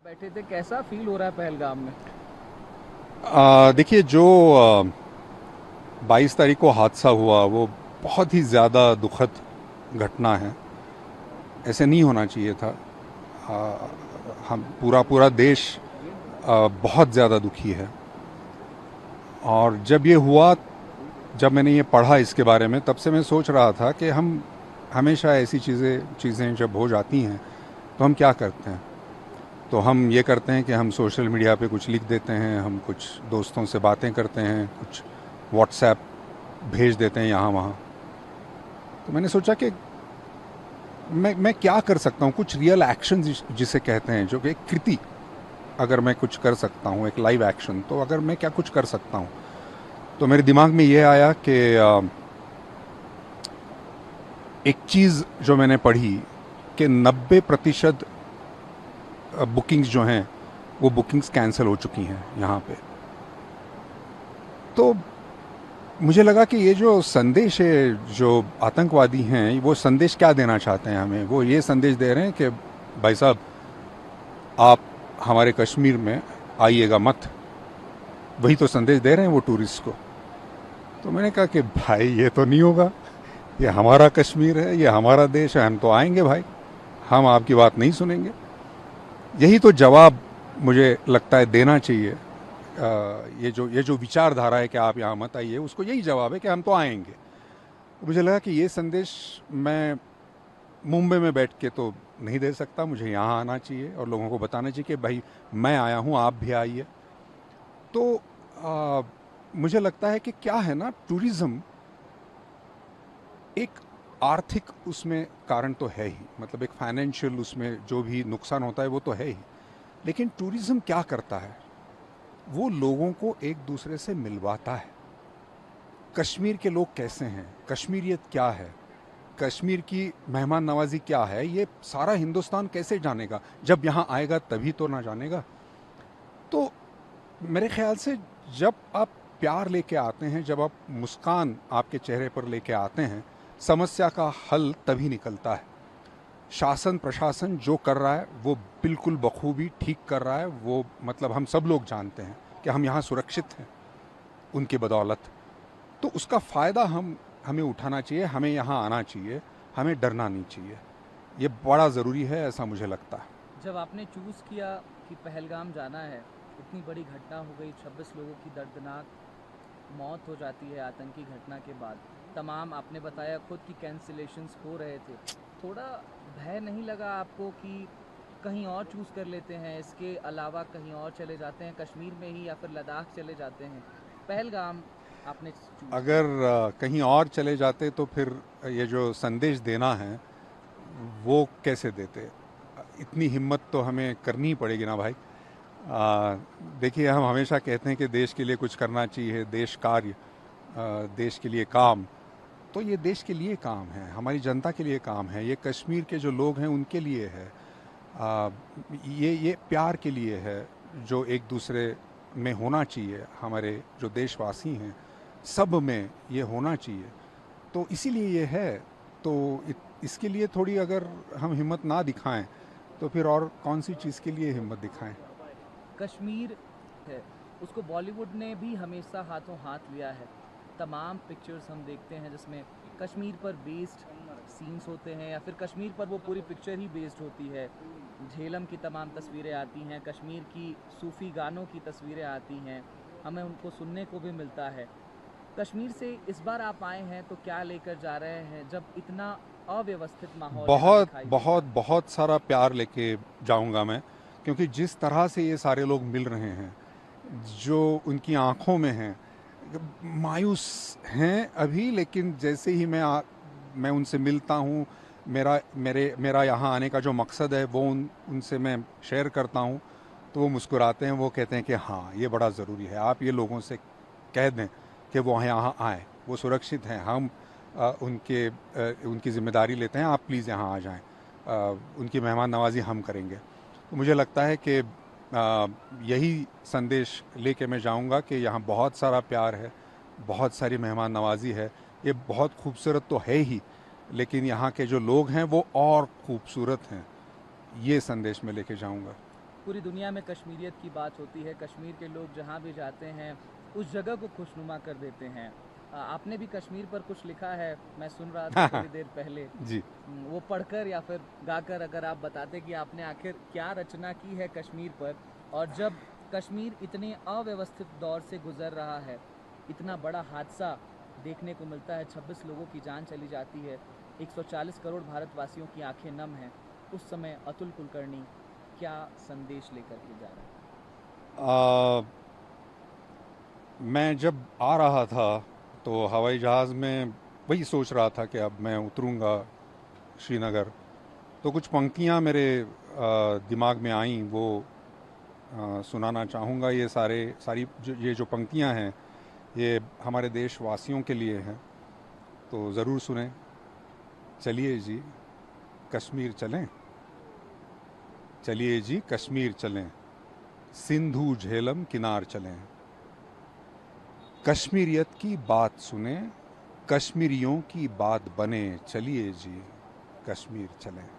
बैठे थे, कैसा फील हो रहा है पहलगाम में? देखिए जो 22 तारीख को हादसा हुआ वो बहुत ही ज़्यादा दुखद घटना है। ऐसे नहीं होना चाहिए था। आ, हम पूरा पूरा देश बहुत ज़्यादा दुखी है। और जब ये हुआ, जब मैंने ये पढ़ा इसके बारे में, तब से मैं सोच रहा था कि हम हमेशा ऐसी चीज़ें चीज़ें जब हो जाती हैं तो हम क्या करते हैं। तो हम ये करते हैं कि हम सोशल मीडिया पे कुछ लिख देते हैं, हम कुछ दोस्तों से बातें करते हैं, कुछ व्हाट्सएप भेज देते हैं यहाँ वहाँ। तो मैंने सोचा कि मैं क्या कर सकता हूँ, कुछ रियल एक्शन जिसे कहते हैं, जो कि एक कृति अगर मैं कुछ कर सकता हूँ, एक लाइव एक्शन, तो अगर मैं क्या कुछ कर सकता हूँ। तो मेरे दिमाग में ये आया कि एक चीज़ जो मैंने पढ़ी कि 90% बुकिंग्स जो हैं वो बुकिंग्स कैंसिल हो चुकी हैं यहाँ पे। तो मुझे लगा कि ये जो संदेश है, जो आतंकवादी हैं, वो संदेश क्या देना चाहते हैं हमें। वो ये संदेश दे रहे हैं कि भाई साहब, आप हमारे कश्मीर में आइएगा मत। वही तो संदेश दे रहे हैं वो टूरिस्ट को। तो मैंने कहा कि भाई ये तो नहीं होगा, ये हमारा कश्मीर है, ये हमारा देश है, हम तो आएंगे भाई, हम आपकी बात नहीं सुनेंगे। यही तो जवाब मुझे लगता है देना चाहिए। ये जो विचारधारा है कि आप यहाँ मत आइए, उसको यही जवाब है कि हम तो आएंगे। मुझे लगा कि ये संदेश मैं मुंबई में बैठ के तो नहीं दे सकता, मुझे यहाँ आना चाहिए और लोगों को बताना चाहिए कि भाई मैं आया हूँ, आप भी आइए। तो आ, मुझे लगता है कि क्या है ना, टूरिज्म एक आर्थिक उसमें कारण तो है ही, मतलब एक फाइनेंशियल उसमें जो भी नुकसान होता है वो तो है ही। लेकिन टूरिज्म क्या करता है, वो लोगों को एक दूसरे से मिलवाता है। कश्मीर के लोग कैसे हैं, कश्मीरियत क्या है, कश्मीर की मेहमान नवाजी क्या है, ये सारा हिंदुस्तान कैसे जानेगा। जब यहाँ आएगा तभी तो ना जानेगा। तो मेरे ख्याल से जब आप प्यार लेके आते हैं, जब आप मुस्कान आपके चेहरे पर लेके आते हैं, समस्या का हल तभी निकलता है। शासन प्रशासन जो कर रहा है वो बिल्कुल बखूबी ठीक कर रहा है। वो मतलब हम सब लोग जानते हैं कि हम यहाँ सुरक्षित हैं उनकी बदौलत। तो उसका फ़ायदा हमें उठाना चाहिए, हमें यहाँ आना चाहिए, हमें डरना नहीं चाहिए। ये बड़ा ज़रूरी है, ऐसा मुझे लगता है। जब आपने चूज़ किया कि पहलगाम जाना है, इतनी बड़ी घटना हो गई, 26 लोगों की दर्दनाक मौत हो जाती है आतंकी घटना के बाद। तमाम आपने बताया खुद कि कैंसिलेशंस हो रहे थे। थोड़ा भय नहीं लगा आपको कि कहीं और चूज़ कर लेते हैं, इसके अलावा कहीं और चले जाते हैं, कश्मीर में ही या फिर लद्दाख चले जाते हैं? पहलगाम आपने चूज़ अगर किया। कहीं और चले जाते तो फिर ये जो संदेश देना है वो कैसे देते। इतनी हिम्मत तो हमें करनी ही पड़ेगी ना भाई। आ, देखिए, हम हमेशा कहते हैं कि देश के लिए कुछ करना चाहिए, देश कार्य, देश के लिए काम। तो ये देश के लिए काम है, हमारी जनता के लिए काम है, ये कश्मीर के जो लोग हैं उनके लिए है। आ, ये प्यार के लिए है जो एक दूसरे में होना चाहिए। हमारे जो देशवासी हैं सब में ये होना चाहिए। तो इसीलिए ये है। तो इसके लिए थोड़ी अगर हम हिम्मत ना दिखाएं तो फिर और कौन सी चीज़ के लिए हिम्मत दिखाएं। कश्मीर है, उसको बॉलीवुड ने भी हमेशा हाथों हाथ लिया है। तमाम पिक्चर्स हम देखते हैं जिसमें कश्मीर पर बेस्ड सीन्स होते हैं या फिर कश्मीर पर वो पूरी पिक्चर ही बेस्ड होती है। झेलम की तमाम तस्वीरें आती हैं, कश्मीर की सूफ़ी गानों की तस्वीरें आती हैं, हमें उनको सुनने को भी मिलता है। कश्मीर से इस बार आप आए हैं तो क्या लेकर जा रहे हैं जब इतना अव्यवस्थित माहौल यहाँ बहुत दिखाई देता बहुत है? बहुत सारा प्यार लेके जाऊंगा मैं। क्योंकि जिस तरह से ये सारे लोग मिल रहे हैं, जो उनकी आंखों में है, मायूस हैं अभी, लेकिन जैसे ही मैं उनसे मिलता हूँ, मेरा यहाँ आने का जो मकसद है वो उनसे मैं शेयर करता हूँ, तो वो मुस्कुराते हैं। वो कहते हैं कि हाँ, ये बड़ा ज़रूरी है, आप ये लोगों से कह दें कि वो यहाँ आएँ, वो सुरक्षित हैं, हम उनकी ज़िम्मेदारी लेते हैं, आप प्लीज़ यहाँ आ जाएं, उनकी मेहमान नवाजी हम करेंगे। तो मुझे लगता है कि यही संदेश लेके मैं जाऊंगा कि यहाँ बहुत सारा प्यार है, बहुत सारी मेहमान नवाजी है। ये बहुत खूबसूरत तो है ही, लेकिन यहाँ के जो लोग हैं वो और खूबसूरत हैं। ये संदेश मैं लेके जाऊंगा। पूरी दुनिया में कश्मीरियत की बात होती है, कश्मीर के लोग जहाँ भी जाते हैं उस जगह को खुशनुमा कर देते हैं। आपने भी कश्मीर पर कुछ लिखा है, मैं सुन रहा था थोड़ी देर पहले। जी। वो पढ़कर या फिर गाकर अगर आप बताते कि आपने आखिर क्या रचना की है कश्मीर पर, और जब कश्मीर इतने अव्यवस्थित दौर से गुजर रहा है, इतना बड़ा हादसा देखने को मिलता है, 26 लोगों की जान चली जाती है, 140 करोड़ भारतवासियों की आंखें नम हैं, उस समय अतुल कुलकर्णी क्या संदेश लेकर के जा रहा है? मैं जब आ रहा था तो हवाई जहाज़ में वही सोच रहा था कि अब मैं उतरूँगा श्रीनगर, तो कुछ पंक्तियाँ मेरे दिमाग में आईं, वो सुनाना चाहूँगा। ये सारी ये जो पंक्तियाँ हैं ये हमारे देशवासियों के लिए हैं, तो ज़रूर सुने। चलिए जी कश्मीर चलें, चलिए जी कश्मीर चलें, सिंधु झेलम किनार चलें, कश्मीरियत की बात सुने, कश्मीरियों की बात बने, चलिए जी कश्मीर चलें।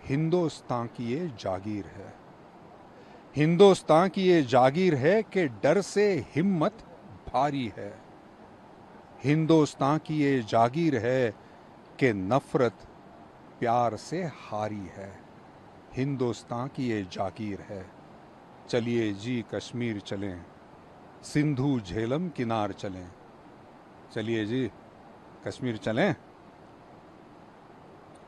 हिंदुस्तान की ये जागीर है, हिंदुस्तान की ये जागीर है कि डर से हिम्मत भारी है, हिंदुस्तान की ये जागीर है कि नफरत प्यार से हारी है, हिंदुस्तान की ये जागीर है, चलिए जी कश्मीर चलें, सिंधु झेलम किनार चलें, चलिए जी कश्मीर चलें।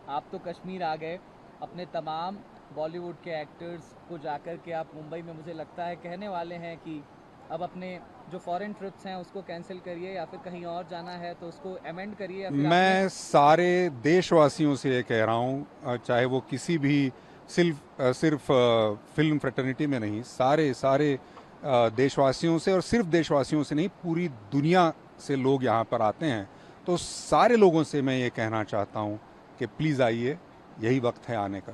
आप तो कश्मीर आ गए, अपने तमाम बॉलीवुड के एक्टर्स को जाकर के आप मुंबई में मुझे लगता है कहने वाले हैं कि अब अपने जो फॉरेन ट्रिप्स हैं उसको कैंसिल करिए, या फिर कहीं और जाना है तो उसको अमेंड करिए, या फिर आपने मैं सारे देशवासियों से ये कह रहा हूँ, चाहे वो किसी भी सिर्फ फिल्म फ्रेटर्निटी में नहीं, सारे सारे देशवासियों से, और सिर्फ देशवासियों से नहीं, पूरी दुनिया से लोग यहाँ पर आते हैं, तो सारे लोगों से मैं ये कहना चाहता हूँ कि प्लीज़ आइए, यही वक्त है आने का।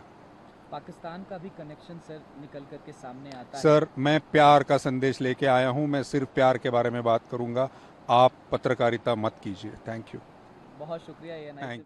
पाकिस्तान का भी कनेक्शन सर निकल कर के सामने आता है। सर मैं प्यार का संदेश लेके आया हूँ, मैं सिर्फ प्यार के बारे में बात करूँगा, आप पत्रकारिता मत कीजिए। Thank you. बहुत शुक्रिया ये थैंक नाइस। यू।